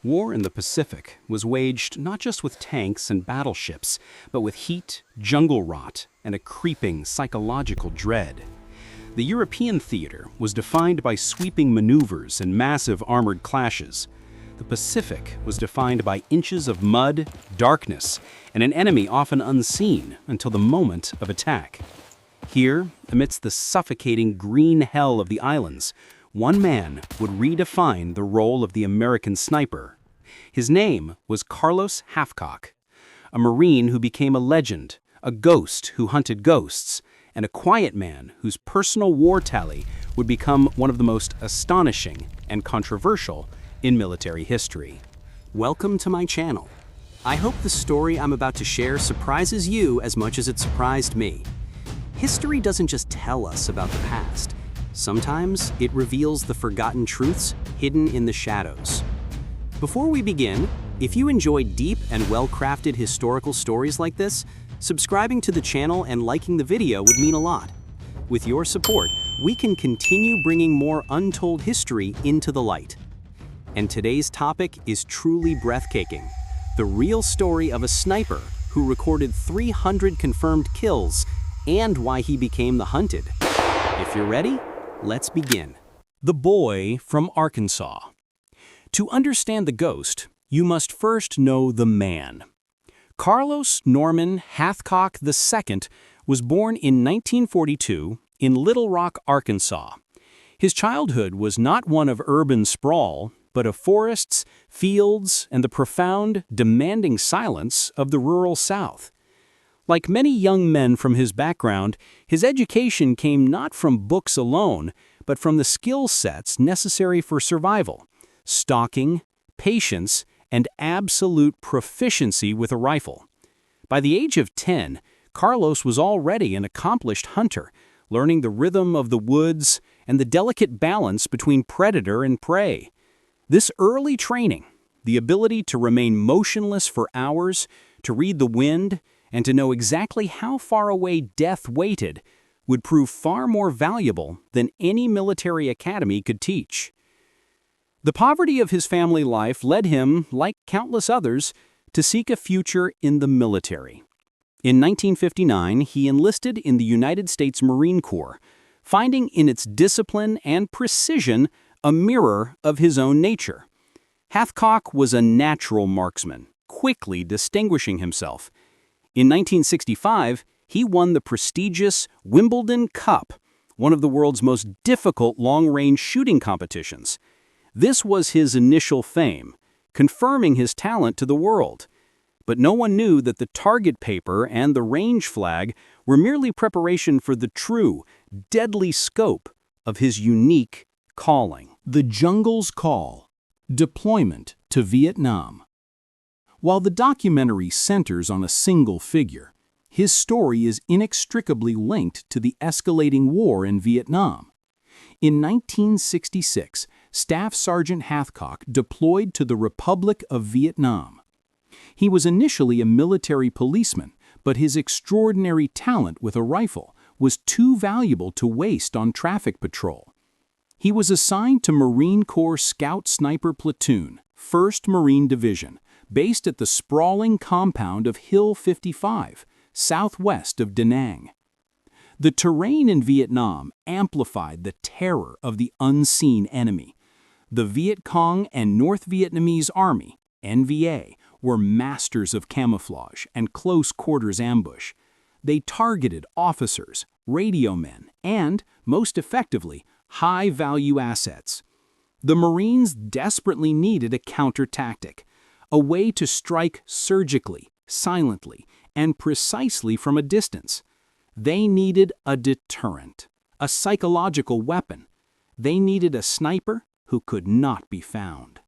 War in the Pacific was waged not just with tanks and battleships, but with heat, jungle rot, and a creeping psychological dread. The European theater was defined by sweeping maneuvers and massive armored clashes. The Pacific was defined by inches of mud, darkness, and an enemy often unseen until the moment of attack. Here, amidst the suffocating green hell of the islands, one man would redefine the role of the American sniper. His name was Carlos Hathcock, a Marine who became a legend, a ghost who hunted ghosts, and a quiet man whose personal war tally would become one of the most astonishing and controversial in military history. Welcome to my channel. I hope the story I'm about to share surprises you as much as it surprised me. History doesn't just tell us about the past. Sometimes it reveals the forgotten truths hidden in the shadows. Before we begin, if you enjoy deep and well-crafted historical stories like this, subscribing to the channel and liking the video would mean a lot. With your support, we can continue bringing more untold history into the light. And today's topic is truly breathtaking: the real story of a sniper who recorded 300 confirmed kills and why he became the hunted. If you're ready, let's begin. The Boy from Arkansas. To understand the ghost, you must first know the man. Carlos Norman Hathcock II was born in 1942 in Little Rock, Arkansas. His childhood was not one of urban sprawl, but of forests, fields, and the profound, demanding silence of the rural South. Like many young men from his background, his education came not from books alone, but from the skill sets necessary for survival: stalking, patience, and absolute proficiency with a rifle. By the age of 10, Carlos was already an accomplished hunter, learning the rhythm of the woods and the delicate balance between predator and prey. This early training, the ability to remain motionless for hours, to read the wind, and to know exactly how far away death waited, would prove far more valuable than any military academy could teach. The poverty of his family life led him, like countless others, to seek a future in the military. In 1959, he enlisted in the United States Marine Corps, finding in its discipline and precision a mirror of his own nature. Hathcock was a natural marksman, quickly distinguishing himself. In 1965, he won the prestigious Wimbledon Cup, one of the world's most difficult long-range shooting competitions. This was his initial fame, confirming his talent to the world. But no one knew that the target paper and the range flag were merely preparation for the true, deadly scope of his unique calling. The Jungle's Call: Deployment to Vietnam. While the documentary centers on a single figure, his story is inextricably linked to the escalating war in Vietnam. In 1966, Staff Sergeant Hathcock deployed to the Republic of Vietnam. He was initially a military policeman, but his extraordinary talent with a rifle was too valuable to waste on traffic patrol. He was assigned to Marine Corps Scout Sniper Platoon, 1st Marine Division, based at the sprawling compound of Hill 55, southwest of Da Nang. The terrain in Vietnam amplified the terror of the unseen enemy. The Viet Cong and North Vietnamese Army, NVA, were masters of camouflage and close-quarters ambush. They targeted officers, radio men, and, most effectively, high-value assets. The Marines desperately needed a counter-tactic, a way to strike surgically, silently, and precisely from a distance. They needed a deterrent, a psychological weapon. They needed a sniper who could not be found.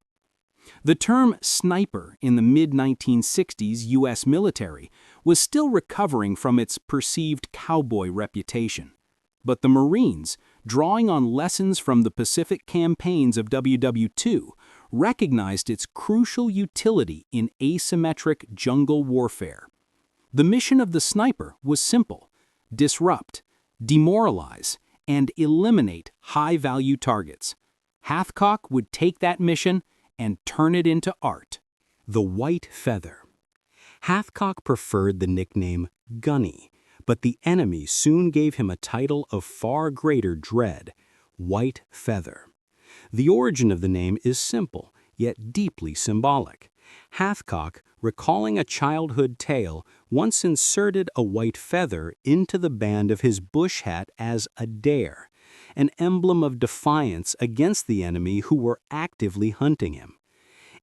The term sniper in the mid-1960s U.S. military was still recovering from its perceived cowboy reputation. But the Marines, drawing on lessons from the Pacific campaigns of WW2, recognized its crucial utility in asymmetric jungle warfare. The mission of the sniper was simple: disrupt, demoralize, and eliminate high-value targets. Hathcock would take that mission and turn it into art. The white feather. Hathcock preferred the nickname Gunny, but the enemy soon gave him a title of far greater dread, White Feather. The origin of the name is simple, yet deeply symbolic. Hathcock, recalling a childhood tale, once inserted a white feather into the band of his bush hat as a dare, an emblem of defiance against the enemy who were actively hunting him.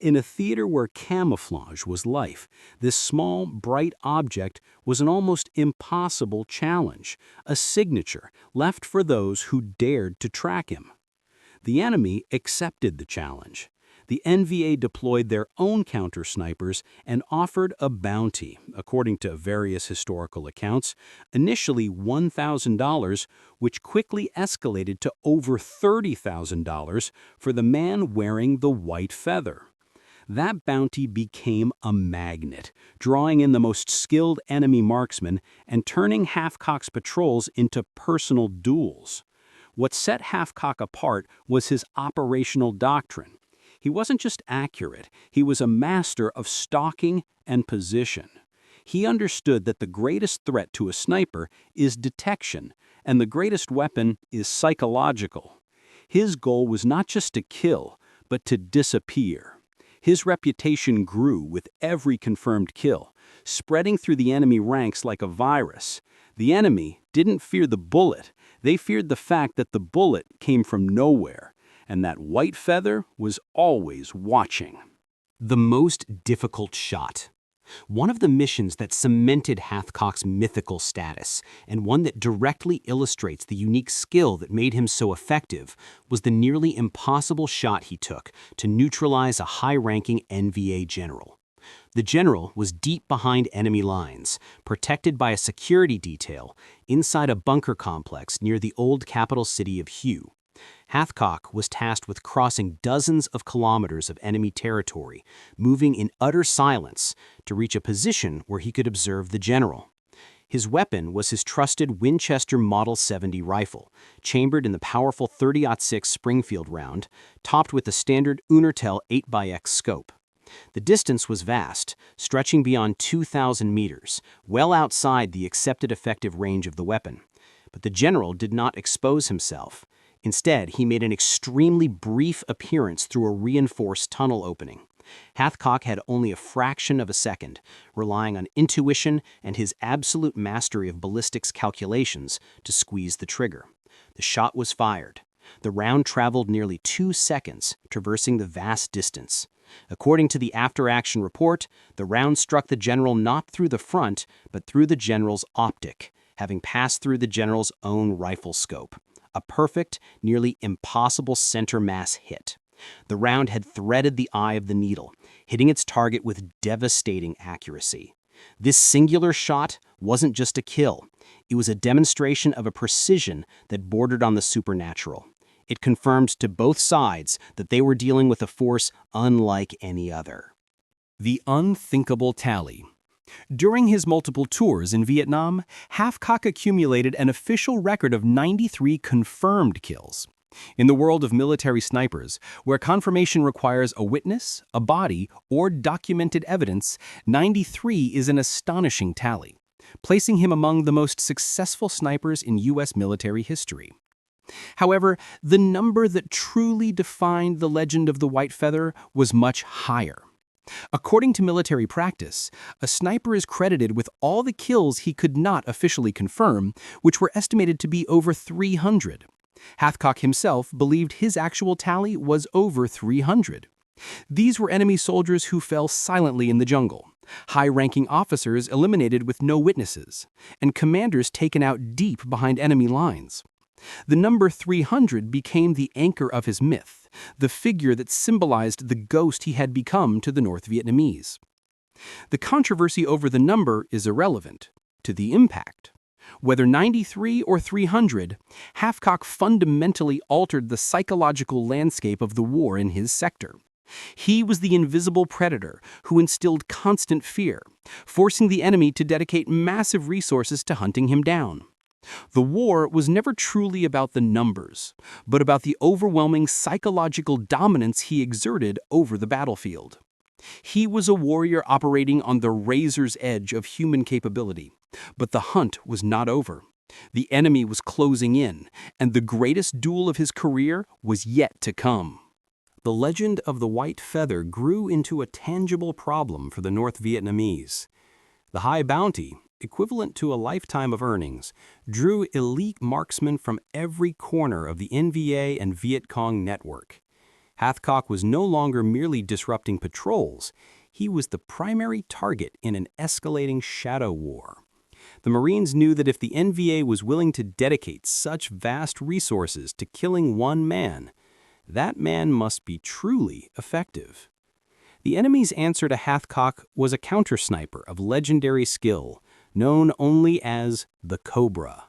In a theater where camouflage was life, this small, bright object was an almost impossible challenge, a signature left for those who dared to track him. The enemy accepted the challenge. The NVA deployed their own counter-snipers and offered a bounty, according to various historical accounts, initially $1,000, which quickly escalated to over $30,000 for the man wearing the white feather. That bounty became a magnet, drawing in the most skilled enemy marksmen and turning Hathcock's patrols into personal duels. What set Hathcock apart was his operational doctrine. He wasn't just accurate, he was a master of stalking and position. He understood that the greatest threat to a sniper is detection, and the greatest weapon is psychological. His goal was not just to kill, but to disappear. His reputation grew with every confirmed kill, spreading through the enemy ranks like a virus. The enemy didn't fear the bullet, they feared the fact that the bullet came from nowhere, and that white feather was always watching. The most difficult shot. One of the missions that cemented Hathcock's mythical status, and one that directly illustrates the unique skill that made him so effective, was the nearly impossible shot he took to neutralize a high-ranking NVA general. The general was deep behind enemy lines, protected by a security detail inside a bunker complex near the old capital city of Hue. Hathcock was tasked with crossing dozens of kilometers of enemy territory, moving in utter silence to reach a position where he could observe the general. His weapon was his trusted Winchester Model 70 rifle, chambered in the powerful .30-06 Springfield round, topped with the standard Unertel 8x scope. The distance was vast, stretching beyond 2,000 meters, well outside the accepted effective range of the weapon. But the general did not expose himself. Instead, he made an extremely brief appearance through a reinforced tunnel opening. Hathcock had only a fraction of a second, relying on intuition and his absolute mastery of ballistics calculations to squeeze the trigger. The shot was fired. The round traveled nearly 2 seconds, traversing the vast distance. According to the after-action report, the round struck the general not through the front, but through the general's optic, having passed through the general's own rifle scope. A perfect, nearly impossible center mass hit. The round had threaded the eye of the needle, hitting its target with devastating accuracy. This singular shot wasn't just a kill. It was a demonstration of a precision that bordered on the supernatural. It confirmed to both sides that they were dealing with a force unlike any other. The unthinkable tally. During his multiple tours in Vietnam, Hathcock accumulated an official record of 93 confirmed kills. In the world of military snipers, where confirmation requires a witness, a body, or documented evidence, 93 is an astonishing tally, placing him among the most successful snipers in U.S. military history. However, the number that truly defined the legend of the white feather was much higher. According to military practice, a sniper is credited with all the kills he could not officially confirm, which were estimated to be over 300. Hathcock himself believed his actual tally was over 300. These were enemy soldiers who fell silently in the jungle, high-ranking officers eliminated with no witnesses, and commanders taken out deep behind enemy lines. The number 300 became the anchor of his myth, the figure that symbolized the ghost he had become to the North Vietnamese. The controversy over the number is irrelevant to the impact. Whether 93 or 300, Hathcock fundamentally altered the psychological landscape of the war in his sector. He was the invisible predator who instilled constant fear, forcing the enemy to dedicate massive resources to hunting him down. The war was never truly about the numbers, but about the overwhelming psychological dominance he exerted over the battlefield. He was a warrior operating on the razor's edge of human capability. But the hunt was not over. The enemy was closing in, and the greatest duel of his career was yet to come. The legend of the white feather grew into a tangible problem for the North Vietnamese. The high bounty, equivalent to a lifetime of earnings, drew elite marksmen from every corner of the NVA and Viet Cong network. Hathcock was no longer merely disrupting patrols. He was the primary target in an escalating shadow war. The Marines knew that if the NVA was willing to dedicate such vast resources to killing one man, that man must be truly effective. The enemy's answer to Hathcock was a counter-sniper of legendary skill, known only as the Cobra.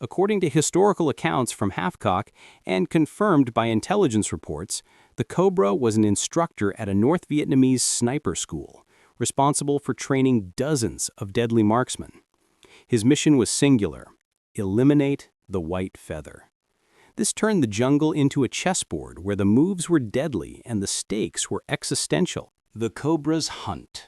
According to historical accounts from Hathcock and confirmed by intelligence reports, the Cobra was an instructor at a North Vietnamese sniper school, responsible for training dozens of deadly marksmen. His mission was singular: eliminate the white feather. This turned the jungle into a chessboard where the moves were deadly and the stakes were existential. The Cobra's hunt.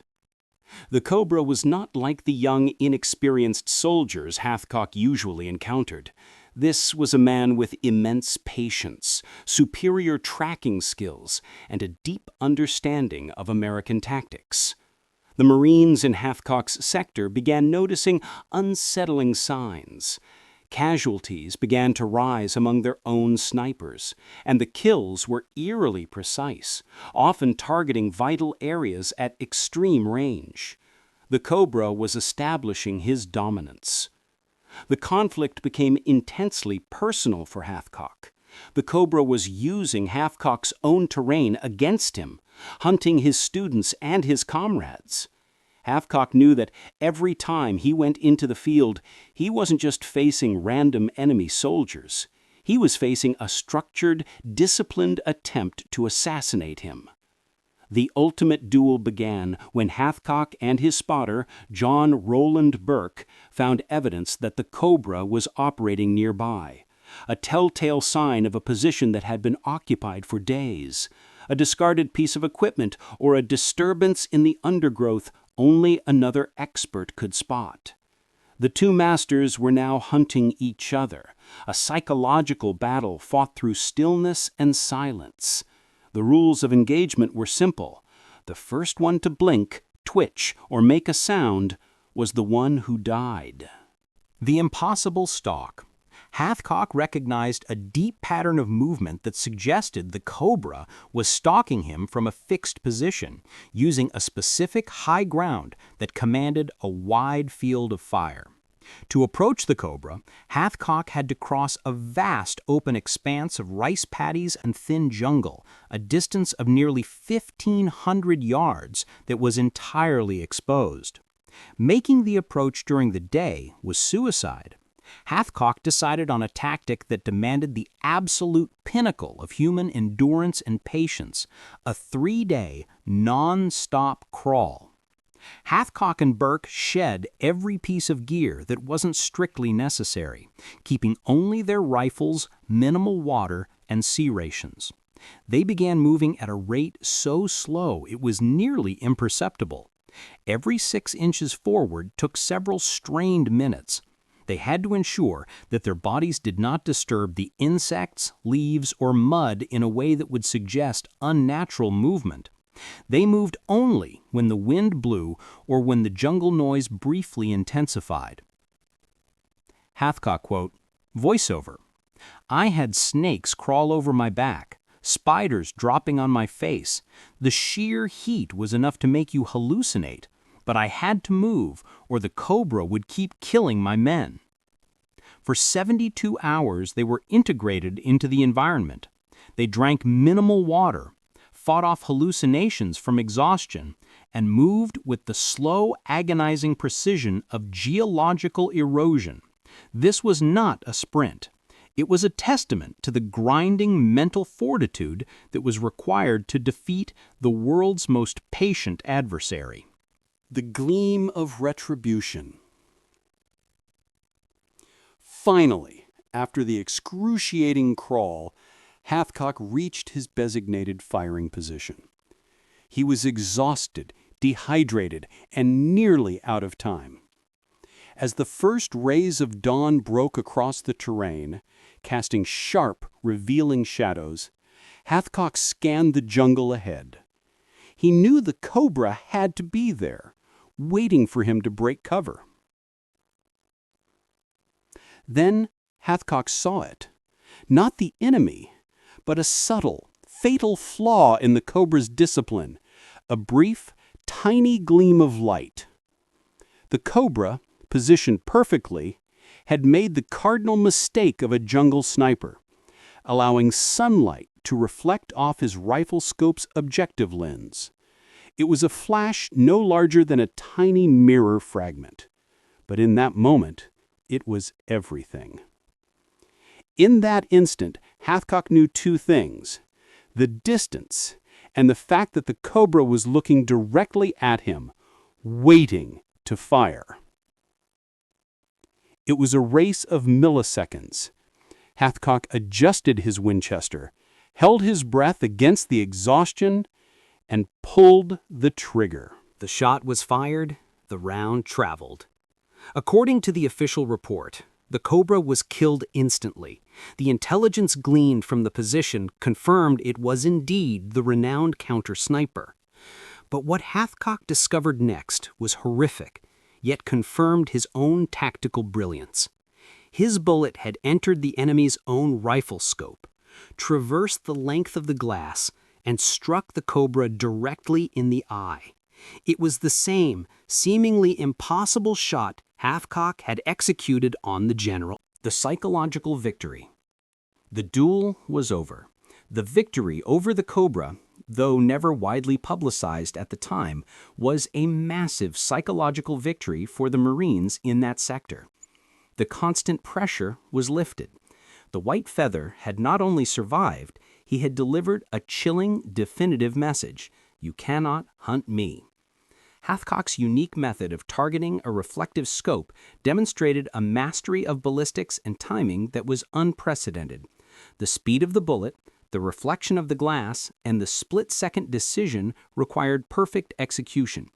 The Cobra was not like the young, inexperienced soldiers Hathcock usually encountered. This was a man with immense patience, superior tracking skills, and a deep understanding of American tactics. The Marines in Hathcock's sector began noticing unsettling signs. Casualties began to rise among their own snipers, and the kills were eerily precise, often targeting vital areas at extreme range. The Cobra was establishing his dominance. The conflict became intensely personal for Hathcock. The Cobra was using Hathcock's own terrain against him, hunting his students and his comrades. Hathcock knew that every time he went into the field, he wasn't just facing random enemy soldiers. He was facing a structured, disciplined attempt to assassinate him. The ultimate duel began when Hathcock and his spotter, John Roland Burke, found evidence that the Cobra was operating nearby, a telltale sign of a position that had been occupied for days, a discarded piece of equipment, or a disturbance in the undergrowth only another expert could spot. The two masters were now hunting each other, a psychological battle fought through stillness and silence. The rules of engagement were simple. The first one to blink, twitch, or make a sound was the one who died. The impossible stalk. Hathcock recognized a deep pattern of movement that suggested the Cobra was stalking him from a fixed position, using a specific high ground that commanded a wide field of fire. To approach the Cobra, Hathcock had to cross a vast open expanse of rice paddies and thin jungle, a distance of nearly 1,500 yards that was entirely exposed. Making the approach during the day was suicide. Hathcock decided on a tactic that demanded the absolute pinnacle of human endurance and patience, a 3-day, non-stop crawl. Hathcock and Burke shed every piece of gear that wasn't strictly necessary, keeping only their rifles, minimal water, and sea rations. They began moving at a rate so slow it was nearly imperceptible. Every 6 inches forward took several strained minutes. They had to ensure that their bodies did not disturb the insects, leaves, or mud in a way that would suggest unnatural movement. They moved only when the wind blew or when the jungle noise briefly intensified. Hathcock quote, voiceover, "I had snakes crawl over my back, spiders dropping on my face. The sheer heat was enough to make you hallucinate, but I had to move or the Cobra would keep killing my men." For 72 hours, they were integrated into the environment. They drank minimal water, fought off hallucinations from exhaustion, and moved with the slow, agonizing precision of geological erosion. This was not a sprint. It was a testament to the grinding mental fortitude that was required to defeat the world's most patient adversary. The gleam of retribution. Finally, after the excruciating crawl, Hathcock reached his designated firing position. He was exhausted, dehydrated, and nearly out of time. As the first rays of dawn broke across the terrain, casting sharp, revealing shadows, Hathcock scanned the jungle ahead. He knew the cobra had to be there, waiting for him to break cover. Then Hathcock saw it. Not the enemy, but a subtle, fatal flaw in the cobra's discipline, a brief, tiny gleam of light. The cobra, positioned perfectly, had made the cardinal mistake of a jungle sniper, allowing sunlight to reflect off his rifle scope's objective lens. It was a flash no larger than a tiny mirror fragment. But in that moment, it was everything. In that instant, Hathcock knew two things: the distance and the fact that the cobra was looking directly at him, waiting to fire. It was a race of milliseconds. Hathcock adjusted his Winchester, held his breath against the exhaustion, and pulled the trigger. The shot was fired, the round traveled. According to the official report, the cobra was killed instantly. The intelligence gleaned from the position confirmed it was indeed the renowned counter-sniper. But what Hathcock discovered next was horrific, yet confirmed his own tactical brilliance. His bullet had entered the enemy's own rifle scope, traversed the length of the glass, and struck the cobra directly in the eye. It was the same, seemingly impossible shot Hathcock had executed on the general. The psychological victory. The duel was over. The victory over the cobra, though never widely publicized at the time, was a massive psychological victory for the Marines in that sector. The constant pressure was lifted. The white feather had not only survived, he had delivered a chilling, definitive message: you cannot hunt me. Hathcock's unique method of targeting a reflective scope demonstrated a mastery of ballistics and timing that was unprecedented. The speed of the bullet, the reflection of the glass, and the split-second decision required perfect execution.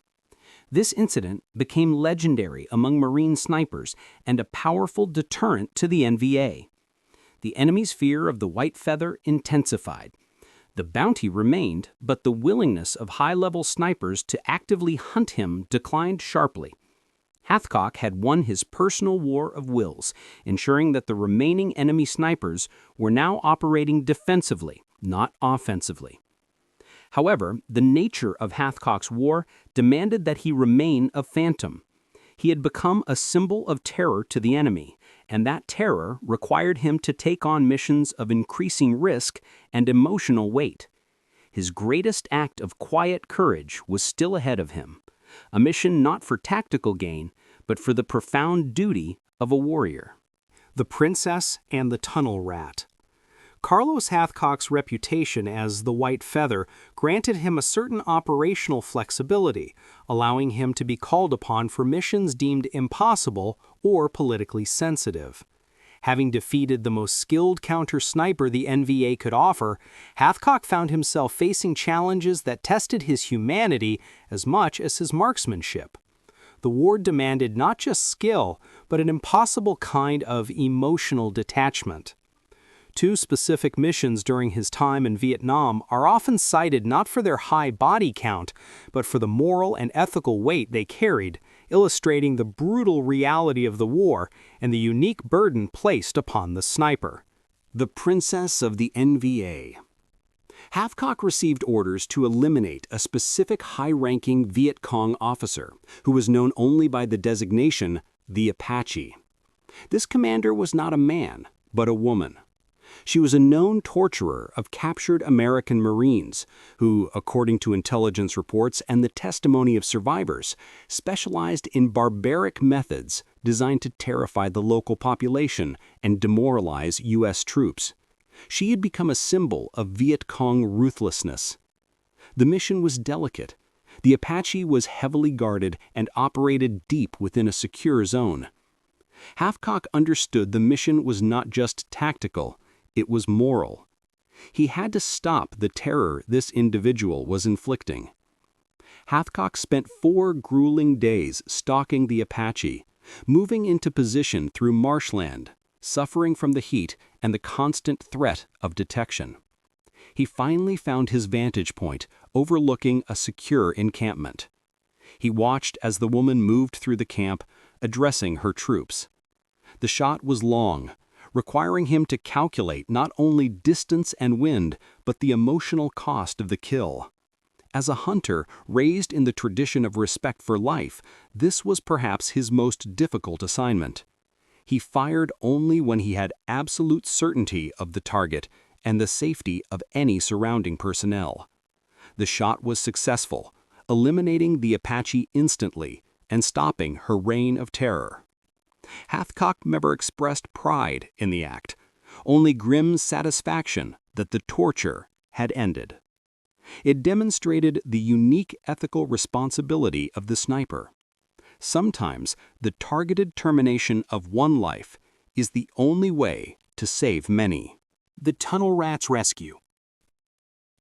This incident became legendary among Marine snipers and a powerful deterrent to the NVA. The enemy's fear of the white feather intensified. The bounty remained, but the willingness of high-level snipers to actively hunt him declined sharply. Hathcock had won his personal war of wills, ensuring that the remaining enemy snipers were now operating defensively, not offensively. However, the nature of Hathcock's war demanded that he remain a phantom. He had become a symbol of terror to the enemy, and that terror required him to take on missions of increasing risk and emotional weight. His greatest act of quiet courage was still ahead of him, a mission not for tactical gain, but for the profound duty of a warrior. The Princess and the Tunnel Rat. Carlos Hathcock's reputation as the White Feather granted him a certain operational flexibility, allowing him to be called upon for missions deemed impossible or politically sensitive. Having defeated the most skilled counter-sniper the NVA could offer, Hathcock found himself facing challenges that tested his humanity as much as his marksmanship. The war demanded not just skill, but an impossible kind of emotional detachment. Two specific missions during his time in Vietnam are often cited not for their high body count, but for the moral and ethical weight they carried, illustrating the brutal reality of the war and the unique burden placed upon the sniper. The Princess of the NVA. Hathcock received orders to eliminate a specific high-ranking Viet Cong officer, who was known only by the designation the Apache. This commander was not a man, but a woman. She was a known torturer of captured American Marines who, according to intelligence reports and the testimony of survivors, specialized in barbaric methods designed to terrify the local population and demoralize U.S. troops. She had become a symbol of Viet Cong ruthlessness. The mission was delicate. The Apache was heavily guarded and operated deep within a secure zone. Hathcock understood the mission was not just tactical, it was moral. He had to stop the terror this individual was inflicting. Hathcock spent 4 grueling days stalking the Apache, moving into position through marshland, suffering from the heat and the constant threat of detection. He finally found his vantage point, overlooking a secure encampment. He watched as the woman moved through the camp, addressing her troops. The shot was long, requiring him to calculate not only distance and wind, but the emotional cost of the kill. As a hunter raised in the tradition of respect for life, this was perhaps his most difficult assignment. He fired only when he had absolute certainty of the target and the safety of any surrounding personnel. The shot was successful, eliminating the Apache instantly and stopping her reign of terror. Hathcock never expressed pride in the act, only grim satisfaction that the torture had ended. It demonstrated the unique ethical responsibility of the sniper. Sometimes the targeted termination of one life is the only way to save many. The Tunnel Rats Rescue.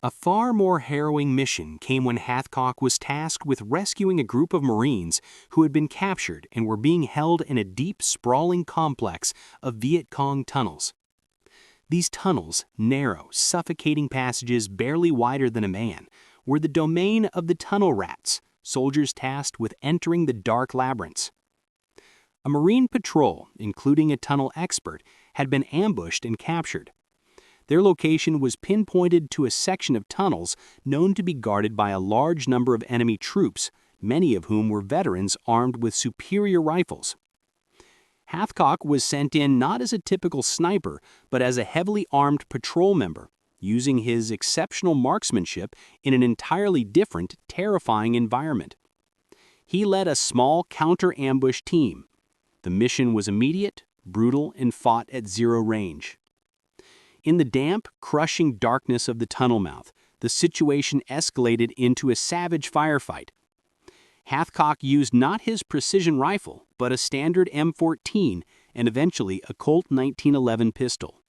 A far more harrowing mission came when Hathcock was tasked with rescuing a group of Marines who had been captured and were being held in a deep, sprawling complex of Viet Cong tunnels. These tunnels, narrow, suffocating passages barely wider than a man, were the domain of the tunnel rats, soldiers tasked with entering the dark labyrinths. A Marine patrol, including a tunnel expert, had been ambushed and captured. Their location was pinpointed to a section of tunnels known to be guarded by a large number of enemy troops, many of whom were veterans armed with superior rifles. Hathcock was sent in not as a typical sniper, but as a heavily armed patrol member, using his exceptional marksmanship in an entirely different, terrifying environment. He led a small counter-ambush team. The mission was immediate, brutal, and fought at zero range. In the damp, crushing darkness of the tunnel mouth, the situation escalated into a savage firefight. Hathcock used not his precision rifle, but a standard M14 and eventually a Colt 1911 pistol.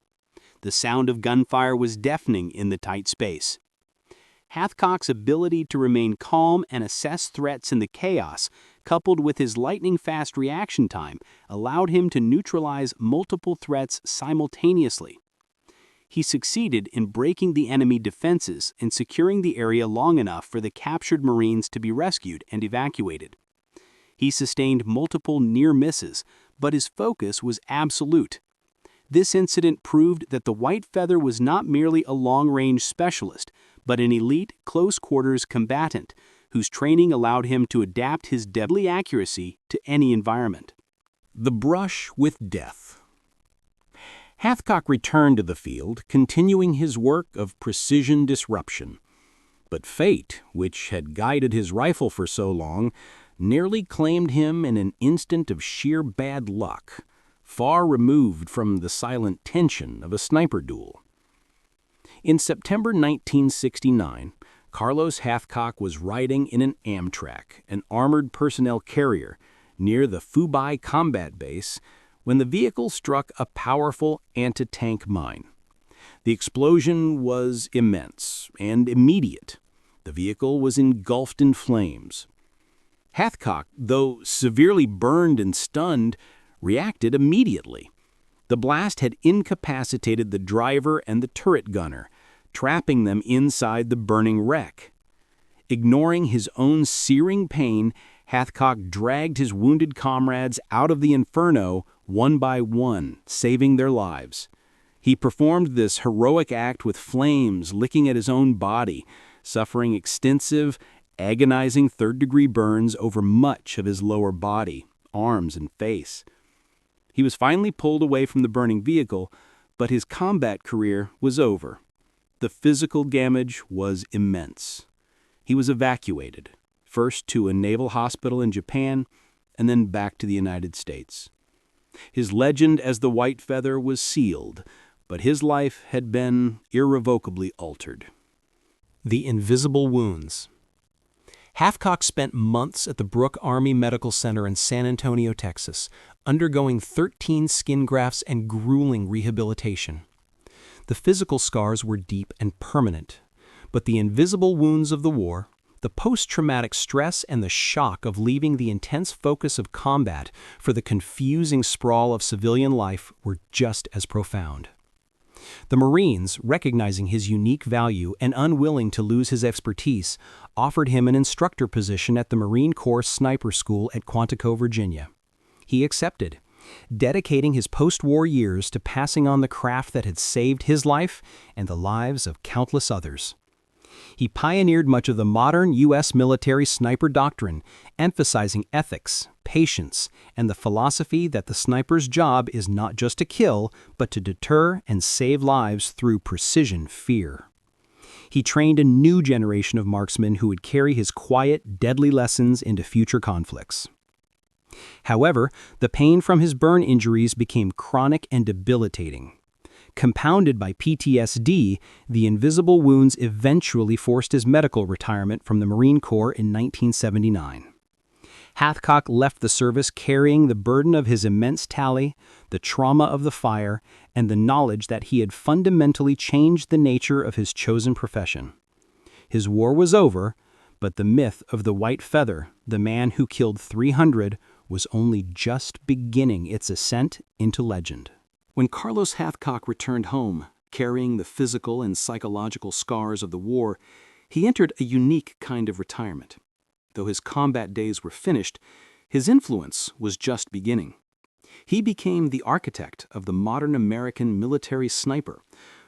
The sound of gunfire was deafening in the tight space. Hathcock's ability to remain calm and assess threats in the chaos, coupled with his lightning-fast reaction time, allowed him to neutralize multiple threats simultaneously. He succeeded in breaking the enemy defenses and securing the area long enough for the captured Marines to be rescued and evacuated. He sustained multiple near misses, but his focus was absolute. This incident proved that the White Feather was not merely a long-range specialist, but an elite close-quarters combatant whose training allowed him to adapt his deadly accuracy to any environment. The brush with death. Hathcock returned to the field, continuing his work of precision disruption. But fate, which had guided his rifle for so long, nearly claimed him in an instant of sheer bad luck, far removed from the silent tension of a sniper duel. In September 1969, Carlos Hathcock was riding in an Amtrak, an armored personnel carrier, near the Phu Bai combat base when the vehicle struck a powerful anti-tank mine. The explosion was immense and immediate. The vehicle was engulfed in flames. Hathcock, though severely burned and stunned, reacted immediately. The blast had incapacitated the driver and the turret gunner, trapping them inside the burning wreck. Ignoring his own searing pain, Hathcock dragged his wounded comrades out of the inferno one by one, saving their lives. He performed this heroic act with flames licking at his own body, suffering extensive, agonizing third-degree burns over much of his lower body, arms, and face. He was finally pulled away from the burning vehicle, but his combat career was over. The physical damage was immense. He was evacuated, first to a naval hospital in Japan, and then back to the United States. His legend as the White Feather was sealed, but his life had been irrevocably altered. The invisible wounds. Hathcock spent months at the Brooke Army Medical Center in San Antonio, Texas, undergoing 13 skin grafts and grueling rehabilitation. The physical scars were deep and permanent, but the invisible wounds of the war, the post-traumatic stress and the shock of leaving the intense focus of combat for the confusing sprawl of civilian life were just as profound. The Marines, recognizing his unique value and unwilling to lose his expertise, offered him an instructor position at the Marine Corps Sniper School at Quantico, Virginia. He accepted, dedicating his post-war years to passing on the craft that had saved his life and the lives of countless others. He pioneered much of the modern U.S. military sniper doctrine, emphasizing ethics, patience, and the philosophy that the sniper's job is not just to kill, but to deter and save lives through precision fear. He trained a new generation of marksmen who would carry his quiet, deadly lessons into future conflicts. However, the pain from his burn injuries became chronic and debilitating. Compounded by PTSD, the invisible wounds eventually forced his medical retirement from the Marine Corps in 1979. Hathcock left the service carrying the burden of his immense tally, the trauma of the fire, and the knowledge that he had fundamentally changed the nature of his chosen profession. His war was over, but the myth of the White Feather, the man who killed 300, was only just beginning its ascent into legend. When Carlos Hathcock returned home, carrying the physical and psychological scars of the war, he entered a unique kind of retirement. Though his combat days were finished, his influence was just beginning. He became the architect of the modern American military sniper,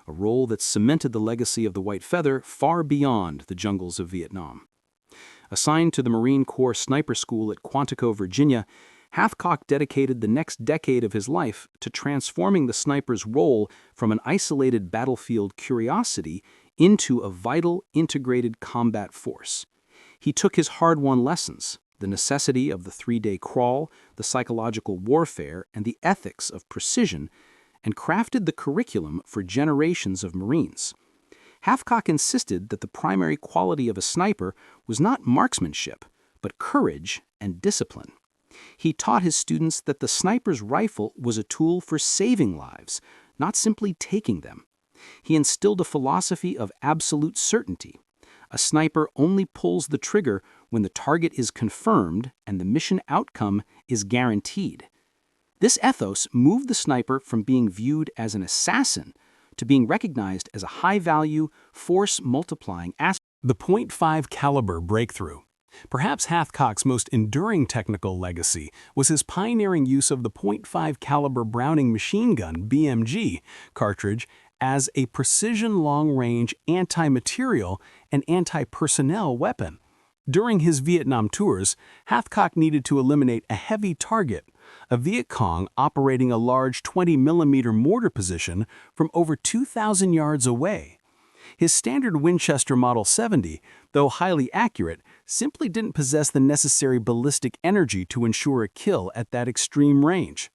a role that cemented the legacy of the White Feather far beyond the jungles of Vietnam. Assigned to the Marine Corps Sniper School at Quantico, Virginia, Hathcock dedicated the next decade of his life to transforming the sniper's role from an isolated battlefield curiosity into a vital, integrated combat force. He took his hard-won lessons, the necessity of the 3-day crawl, the psychological warfare, and the ethics of precision, and crafted the curriculum for generations of Marines. Hathcock insisted that the primary quality of a sniper was not marksmanship, but courage and discipline. He taught his students that the sniper's rifle was a tool for saving lives, not simply taking them. He instilled a philosophy of absolute certainty. A sniper only pulls the trigger when the target is confirmed and the mission outcome is guaranteed. This ethos moved the sniper from being viewed as an assassin to being recognized as a high-value, force-multiplying asset. The .5 caliber breakthrough. Perhaps Hathcock's most enduring technical legacy was his pioneering use of the .5 caliber Browning machine gun (BMG) cartridge as a precision long-range anti-material and anti-personnel weapon. During his Vietnam tours, Hathcock needed to eliminate a heavy target, a Viet Cong operating a large 20mm mortar position from over 2,000 yards away. His standard Winchester Model 70, though highly accurate, simply didn't possess the necessary ballistic energy to ensure a kill at that extreme range.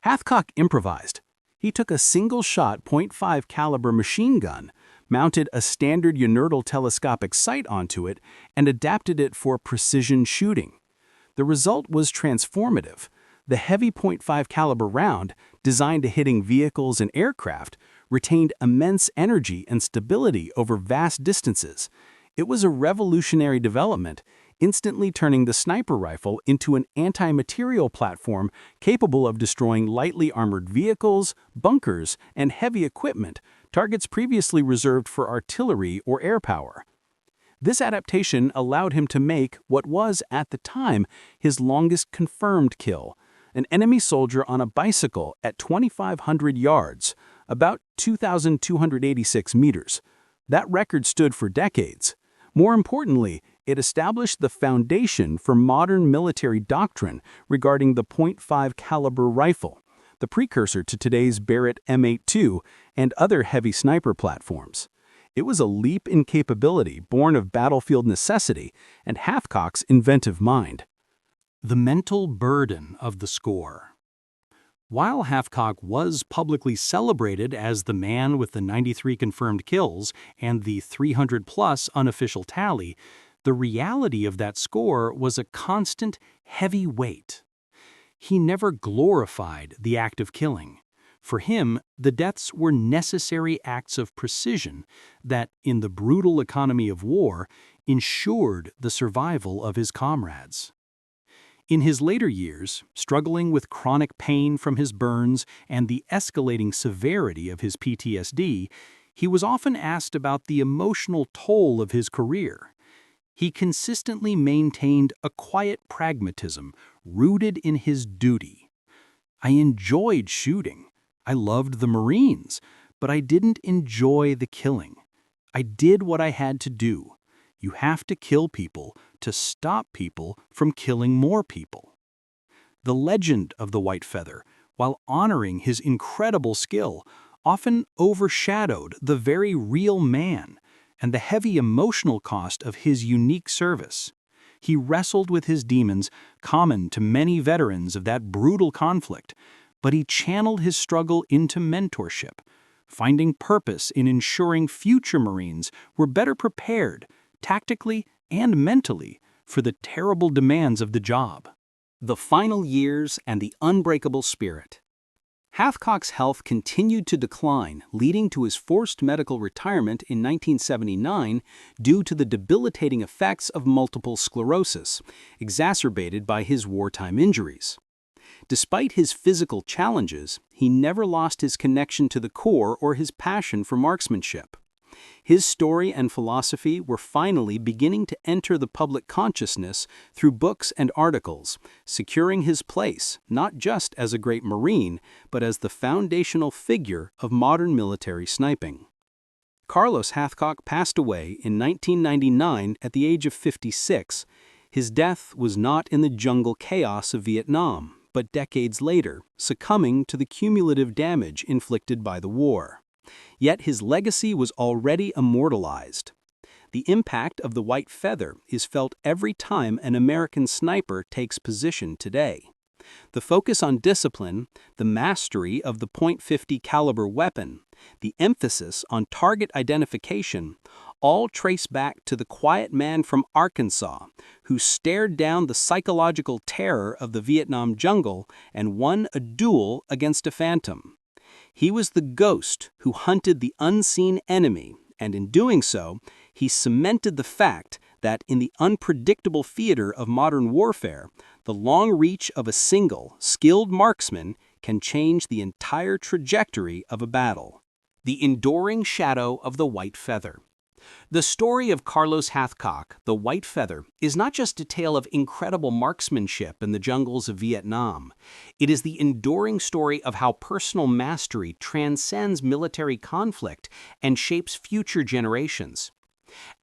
Hathcock improvised. He took a single-shot .5 caliber machine gun, mounted a standard Unertl telescopic sight onto it, and adapted it for precision shooting. The result was transformative. The heavy .5 caliber round, designed to hitting vehicles and aircraft, retained immense energy and stability over vast distances. It was a revolutionary development, instantly turning the sniper rifle into an anti-material platform capable of destroying lightly armored vehicles, bunkers, and heavy equipment, targets previously reserved for artillery or air power. This adaptation allowed him to make what was, at the time, his longest confirmed kill, an enemy soldier on a bicycle at 2,500 yards, about 2,286 meters. That record stood for decades. More importantly, it established the foundation for modern military doctrine regarding the .5 caliber rifle, the precursor to today's Barrett M82 and other heavy sniper platforms. It was a leap in capability born of battlefield necessity and Hathcock's inventive mind. The mental burden of the score. While Hathcock was publicly celebrated as the man with the 93 confirmed kills and the 300-plus unofficial tally, The reality of that score was a constant, heavy weight. He never glorified the act of killing. For him, the deaths were necessary acts of precision that, in the brutal economy of war, ensured the survival of his comrades. In his later years, struggling with chronic pain from his burns and the escalating severity of his PTSD, he was often asked about the emotional toll of his career. He consistently maintained a quiet pragmatism rooted in his duty. "I enjoyed shooting. I loved the Marines, but I didn't enjoy the killing. I did what I had to do. You have to kill people to stop people from killing more people." The legend of the White Feather, while honoring his incredible skill, often overshadowed the very real man and the heavy emotional cost of his unique service. He wrestled with his demons, common to many veterans of that brutal conflict, but he channeled his struggle into mentorship, finding purpose in ensuring future Marines were better prepared, tactically and mentally, for the terrible demands of the job. The final years and the unbreakable spirit. Hathcock's health continued to decline, leading to his forced medical retirement in 1979 due to the debilitating effects of multiple sclerosis, exacerbated by his wartime injuries. Despite his physical challenges, he never lost his connection to the Corps or his passion for marksmanship. His story and philosophy were finally beginning to enter the public consciousness through books and articles, securing his place not just as a great Marine, but as the foundational figure of modern military sniping. Carlos Hathcock passed away in 1999 at the age of 56. His death was not in the jungle chaos of Vietnam, but decades later, succumbing to the cumulative damage inflicted by the war. Yet his legacy was already immortalized. The impact of the White Feather is felt every time an American sniper takes position today. The focus on discipline, the mastery of the .50 caliber weapon, the emphasis on target identification, all trace back to the quiet man from Arkansas who stared down the psychological terror of the Vietnam jungle and won a duel against a phantom. He was the ghost who hunted the unseen enemy, and in doing so, he cemented the fact that in the unpredictable theater of modern warfare, the long reach of a single, skilled marksman can change the entire trajectory of a battle. The enduring shadow of the White Feather. The story of Carlos Hathcock, the White Feather, is not just a tale of incredible marksmanship in the jungles of Vietnam. It is the enduring story of how personal mastery transcends military conflict and shapes future generations.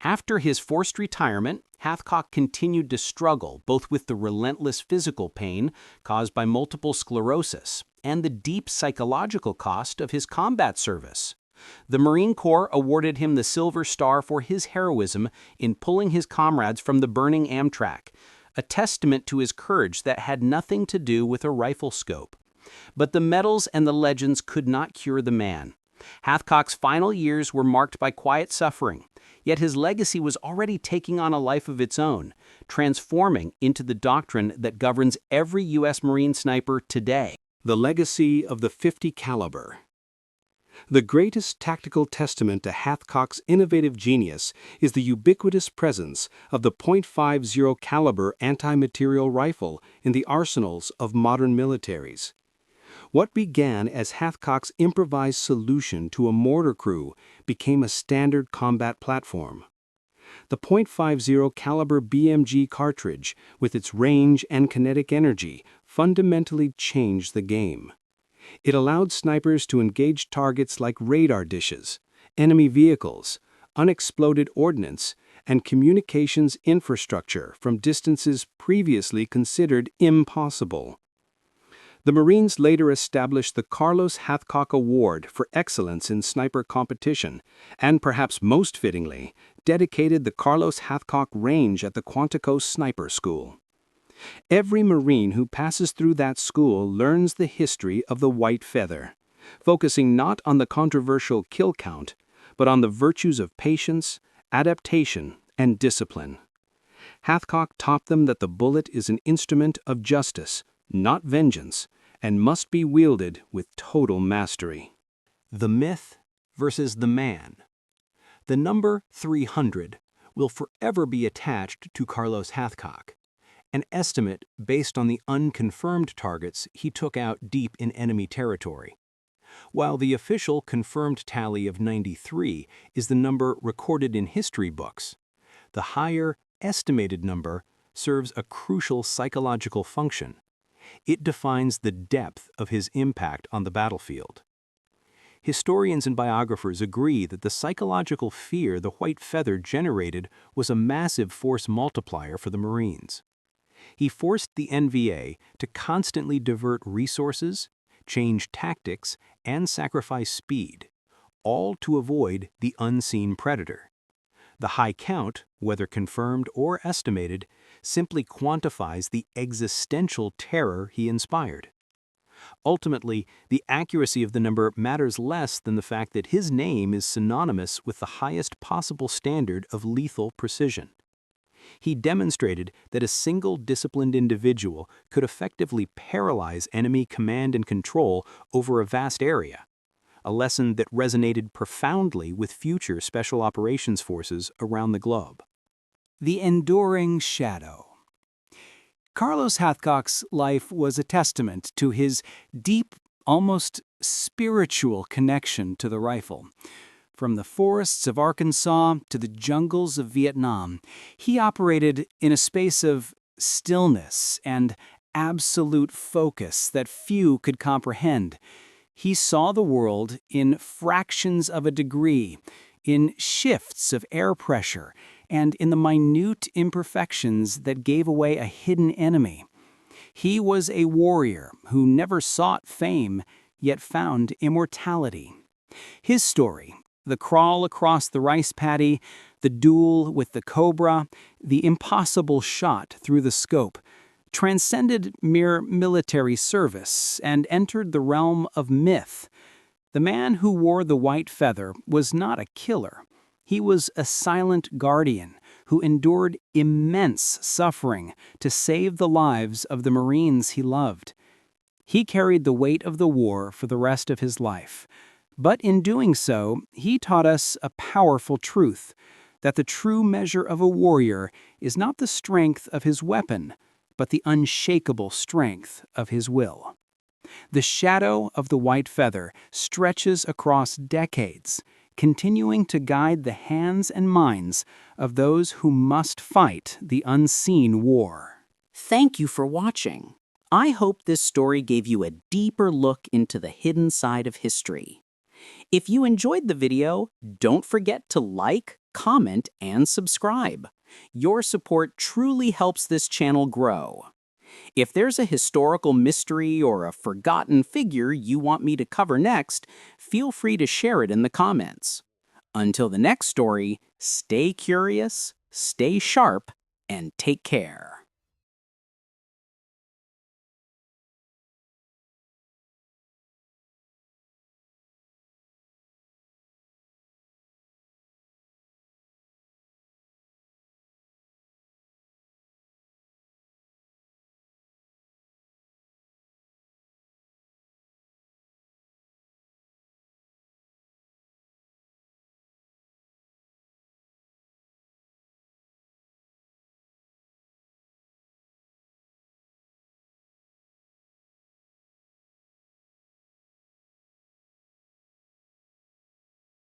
After his forced retirement, Hathcock continued to struggle both with the relentless physical pain caused by multiple sclerosis and the deep psychological cost of his combat service. The Marine Corps awarded him the Silver Star for his heroism in pulling his comrades from the burning Amtrak, a testament to his courage that had nothing to do with a rifle scope. But the medals and the legends could not cure the man. Hathcock's final years were marked by quiet suffering, yet his legacy was already taking on a life of its own, transforming into the doctrine that governs every U.S. Marine sniper today. The legacy of the .50 caliber. The greatest tactical testament to Hathcock's innovative genius is the ubiquitous presence of the .50 caliber anti-material rifle in the arsenals of modern militaries. What began as Hathcock's improvised solution to a mortar crew became a standard combat platform. The .50 caliber BMG cartridge, with its range and kinetic energy, fundamentally changed the game. It allowed snipers to engage targets like radar dishes, enemy vehicles, unexploded ordnance, and communications infrastructure from distances previously considered impossible. The Marines later established the Carlos Hathcock Award for Excellence in Sniper Competition, and perhaps most fittingly, dedicated the Carlos Hathcock Range at the Quantico Sniper School. Every Marine who passes through that school learns the history of the White Feather, focusing not on the controversial kill count, but on the virtues of patience, adaptation, and discipline. Hathcock taught them that the bullet is an instrument of justice, not vengeance, and must be wielded with total mastery. The myth versus the man. The number 300 will forever be attached to Carlos Hathcock, an estimate based on the unconfirmed targets he took out deep in enemy territory. While the official confirmed tally of 93 is the number recorded in history books, the higher estimated number serves a crucial psychological function. It defines the depth of his impact on the battlefield. Historians and biographers agree that the psychological fear the white feather generated was a massive force multiplier for the Marines. He forced the NVA to constantly divert resources, change tactics, and sacrifice speed, all to avoid the unseen predator. The high count, whether confirmed or estimated, simply quantifies the existential terror he inspired. Ultimately, the accuracy of the number matters less than the fact that his name is synonymous with the highest possible standard of lethal precision. He demonstrated that a single disciplined individual could effectively paralyze enemy command and control over a vast area, a lesson that resonated profoundly with future special operations forces around the globe. The enduring shadow. Carlos Hathcock's life was a testament to his deep, almost spiritual connection to the rifle. From the forests of Arkansas to the jungles of Vietnam, he operated in a space of stillness and absolute focus that few could comprehend. He saw the world in fractions of a degree, in shifts of air pressure, and in the minute imperfections that gave away a hidden enemy. He was a warrior who never sought fame, yet found immortality. His story, the crawl across the rice paddy, the duel with the cobra, the impossible shot through the scope, transcended mere military service and entered the realm of myth. The man who wore the white feather was not a killer. He was a silent guardian who endured immense suffering to save the lives of the Marines he loved. He carried the weight of the war for the rest of his life. But in doing so, he taught us a powerful truth, that the true measure of a warrior is not the strength of his weapon, but the unshakable strength of his will. The shadow of the white feather stretches across decades, continuing to guide the hands and minds of those who must fight the unseen war. Thank you for watching. I hope this story gave you a deeper look into the hidden side of history. If you enjoyed the video, don't forget to like, comment, and subscribe. Your support truly helps this channel grow. If there's a historical mystery or a forgotten figure you want me to cover next, feel free to share it in the comments. Until the next story, stay curious, stay sharp, and take care.